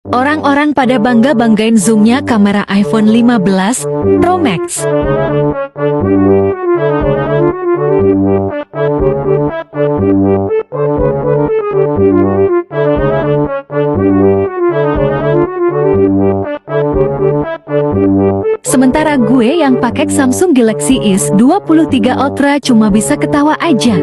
Orang-orang pada bangga-banggain zoomnya kamera iPhone 15 Pro Max. Sementara gue yang pakai Samsung Galaxy S23 Ultra cuma bisa ketawa aja.